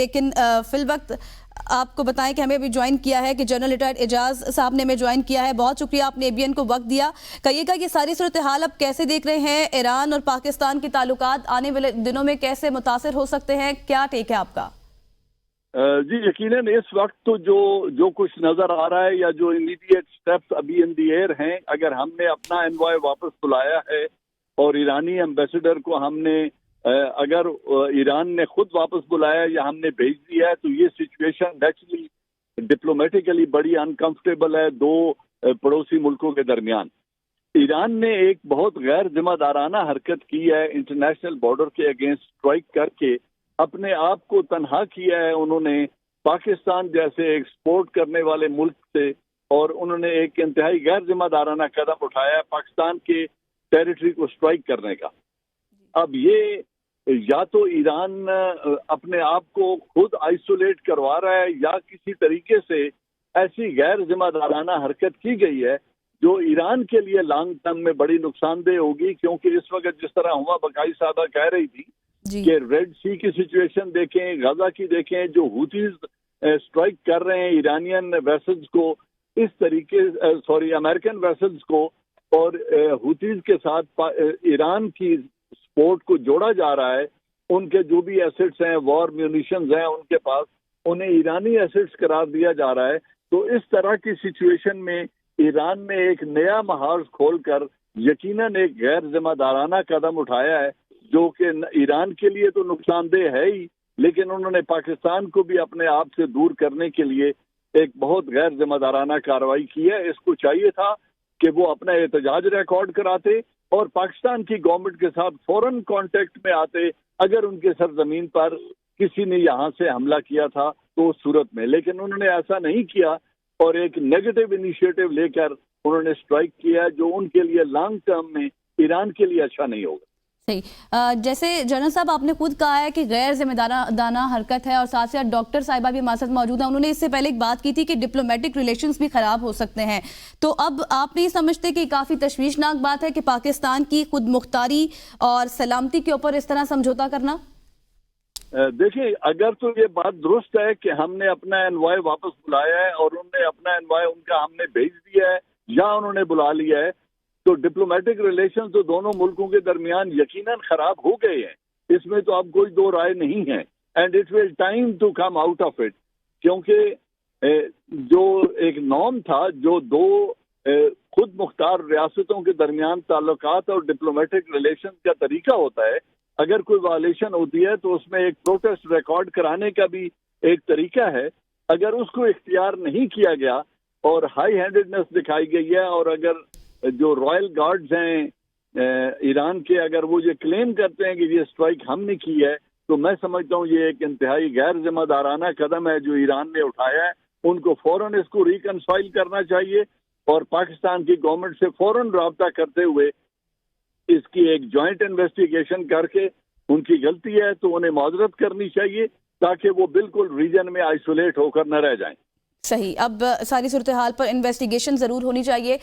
لیکن فی الوقت آپ کو بتائیں کہ ہمیں ابھی جوائن کیا ہے کہ جنرل ریٹائرڈ اعجاز صاحب نے ہمیں جوائن کیا ہے. بہت شکریہ آپ نے ABN کو وقت دیا. کہیے گا یہ ساری صورتحال اب کیسے دیکھ رہے ہیں؟ ایران اور پاکستان کے تعلقات آنے والے دنوں میں کیسے متاثر ہو سکتے ہیں؟ کیا ٹیک ہے آپ کا؟ جی یقیناً اس وقت تو جو کچھ نظر آ رہا ہے یا جو امیڈیٹ سٹیپس ابھی ان دی ایئر ہیں، اگر ہم نے اپنا انوائے واپس بلایا ہے اور ایرانی ایمبیسڈر کو ہم نے اگر ایران نے خود واپس بلایا یا ہم نے بھیج دیا ہے، تو یہ سچویشن نیچرلی ڈپلومیٹیکلی بڑی انکمفرٹیبل ہے دو پڑوسی ملکوں کے درمیان. ایران نے ایک بہت غیر ذمہ دارانہ حرکت کی ہے انٹرنیشنل بارڈر کے اگینسٹ اسٹرائک کر کے اپنے آپ کو تنہا کیا ہے انہوں نے پاکستان جیسے ایکسپورٹ کرنے والے ملک سے، اور انہوں نے ایک انتہائی غیر ذمہ دارانہ قدم اٹھایا ہے پاکستان کے ٹیریٹری کو اسٹرائک کرنے کا. اب یہ یا تو ایران اپنے آپ کو خود آئسولیٹ کروا رہا ہے یا کسی طریقے سے ایسی غیر ذمہ دارانہ حرکت کی گئی ہے جو ایران کے لیے لانگ ٹرم میں بڑی نقصان دہ ہوگی. کیونکہ اس وقت جس طرح ہما بقائی صاحبہ کہہ رہی تھی کہ ریڈ سی کی سچویشن دیکھیں، غزہ کی دیکھیں، جو ہوتیز اسٹرائک کر رہے ہیں ایرانین ویسلز کو اس طریقے امریکن ویسلز کو، اور ہوتیز کے ساتھ ایران کی سپورٹ کو جوڑا جا رہا ہے. ان کے جو بھی ایسٹس ہیں، وار میونیشنز ہیں ان کے پاس، انہیں ایرانی ایسٹس قرار دیا جا رہا ہے. تو اس طرح کی سچویشن میں ایران نے ایک نیا محاذ کھول کر یقیناً ایک غیر ذمہ دارانہ قدم اٹھایا ہے جو کہ ایران کے لیے تو نقصان دہ ہے ہی، لیکن انہوں نے پاکستان کو بھی اپنے آپ سے دور کرنے کے لیے ایک بہت غیر ذمہ دارانہ کارروائی کی ہے. اس کو چاہیے تھا کہ وہ اپنا احتجاج ریکارڈ کراتے اور پاکستان کی گورنمنٹ کے ساتھ فوراً کانٹیکٹ میں آتے اگر ان کے سرزمین پر کسی نے یہاں سے حملہ کیا تھا تو اس صورت میں. لیکن انہوں نے ایسا نہیں کیا اور ایک نیگیٹو انیشیٹو لے کر انہوں نے اسٹرائک کیا جو ان کے لیے لانگ ٹرم میں ایران کے لیے اچھا نہیں ہوگا. صحیح. جیسے جنرل صاحب آپ نے خود کہا ہے کہ غیر ذمہ دارانہ حرکت ہے، اور ساتھ ساتھ ڈاکٹر صاحبہ بھی ہمارے ساتھ موجود ہیں، انہوں نے اس سے پہلے ایک بات کی تھی کہ ڈپلومیٹک ریلیشنز بھی خراب ہو سکتے ہیں. تو اب آپ نہیں سمجھتے کہ کافی تشویشناک بات ہے کہ پاکستان کی خود مختاری اور سلامتی کے اوپر اس طرح سمجھوتا کرنا؟ دیکھیں اگر تو یہ بات درست ہے کہ ہم نے اپنا انوائے واپس بلایا ہے اور انہوں نے اپنا انوائے ان کا ہم نے بھیج دیا ہے یا انہوں نے بلا لیا ہے، تو ڈپلومیٹک ریلیشن تو دونوں ملکوں کے درمیان یقیناً خراب ہو گئے ہیں. اس میں تو اب کوئی دو رائے نہیں ہے. And it will time to come out of it. کیونکہ جو ایک نارم تھا، جو دو خود مختار ریاستوں کے درمیان تعلقات اور ڈپلومیٹک ریلیشن کا طریقہ ہوتا ہے، اگر کوئی وائلیشن ہوتی ہے تو اس میں ایک پروٹیسٹ ریکارڈ کرانے کا بھی ایک طریقہ ہے. اگر اس کو اختیار نہیں کیا گیا اور ہائی ہینڈڈنس دکھائی گئی ہے، اور اگر جو رائل گارڈز ہیں ایران کے اگر وہ یہ کلیم کرتے ہیں کہ یہ اسٹرائک ہم نے کی ہے، تو میں سمجھتا ہوں یہ ایک انتہائی غیر ذمہ دارانہ قدم ہے جو ایران نے اٹھایا ہے. ان کو فوراً اس کو ریکنسائل کرنا چاہیے اور پاکستان کی گورنمنٹ سے فوراً رابطہ کرتے ہوئے اس کی ایک جوائنٹ انویسٹیگیشن کر کے ان کی غلطی ہے تو انہیں معذرت کرنی چاہیے تاکہ وہ بالکل ریجن میں آئسولیٹ ہو کر نہ رہ جائیں. صحیح. اب ساری صورتحال پر انویسٹیگیشن ضرور ہونی چاہیے.